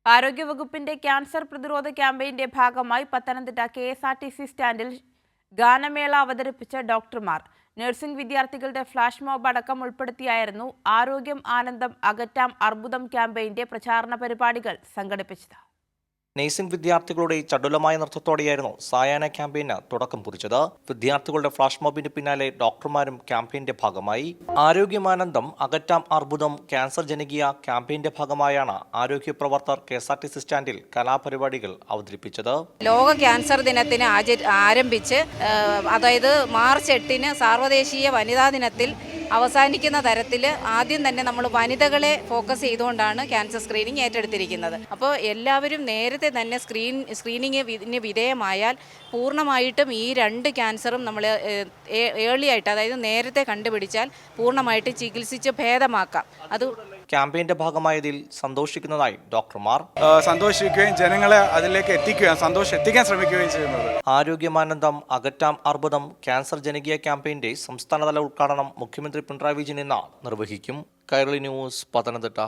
ആരോഗ്യവകുപ്പിന്റെ ക്യാൻസർ പ്രതിരോധ ക്യാമ്പയിന്റെ ഭാഗമായി പത്തനംതിട്ട KSRTC സ്റ്റാൻഡിൽ ഗാനമേള അവതരിപ്പിച്ച ഡോക്ടർമാർ. നഴ്സിംഗ് വിദ്യാർത്ഥികളുടെ ഫ്ലാഷ് മോബ് അടക്കം ഉൾപ്പെടുത്തിയായിരുന്നു ആരോഗ്യം ആനന്ദം അകറ്റാം അർബുദം ക്യാമ്പയിന്റെ പ്രചാരണ പരിപാടികൾ സംഘടിപ്പിച്ചത്. നഴ്സിംഗ് വിദ്യാർത്ഥികളുടെ ചടുലമായ നൃത്തത്തോടെയായിരുന്നു സായാഹ്ന ക്യാമ്പയിന് തുടക്കം കുറിച്ചത്. വിദ്യാർത്ഥികളുടെ ഫ്ലാഷ് മോബിന് പിന്നാലെ ഡോക്ടർമാരും ക്യാമ്പയിന്റെ ഭാഗമായി. ആരോഗ്യമാനന്ദം അകറ്റാം അർബുദം ക്യാൻസർ ജനകീയ ക്യാമ്പയിന്റെ ഭാഗമായാണ് ആരോഗ്യ പ്രവർത്തകർ KSRTC സ്റ്റാൻഡിൽ കലാപരിപാടികൾ അവതരിപ്പിച്ചത്. ലോക ക്യാൻസർ ദിനത്തിന് ആരംഭിച്ച് അതായത് മാർച്ച് 8 സാർവദേശീയ വനിതാ ദിനത്തിൽ അവസാനിക്കുന്ന തരത്തിൽ ആദ്യം തന്നെ നമ്മൾ വനിതകളെ ഫോക്കസ് ചെയ്തുകൊണ്ടാണ് ക്യാൻസർ സ്ക്രീനിങ് ഏറ്റെടുത്തിരിക്കുന്നത്. അപ്പോൾ എല്ലാവരും നേരത്തെ തന്നെ സ്ക്രീനിങ്ങിന് വിധേയമായാൽ പൂർണ്ണമായിട്ടും ഈ 2 ക്യാൻസറും നമ്മൾ ഏർലി ആയിട്ട്, അതായത് നേരത്തെ കണ്ടുപിടിച്ചാൽ പൂർണ്ണമായിട്ട് ചികിത്സിച്ച് ഭേദമാക്കാം. അത് ക്യാമ്പയിന്റെ ഭാഗമായതിൽ സന്തോഷിക്കുന്നതായി ഡോക്ടർമാർ. സന്തോഷിക്കുകയും ജനങ്ങളെ അതിലേക്ക് എത്തിക്കാൻ ശ്രമിക്കുകയും ചെയ്യുന്നത്. ആരോഗ്യമാനന്ദം അകറ്റാം അർബുദം ക്യാൻസർ ജനകീയ ക്യാമ്പയിന്റെ സംസ്ഥാനതല ഉദ്ഘാടനം മുഖ്യമന്ത്രി പിണറായി വിജയൻ ഇന്ന് നിർവഹിക്കും. കൈരളി ന്യൂസ്, പത്തനംതിട്ട.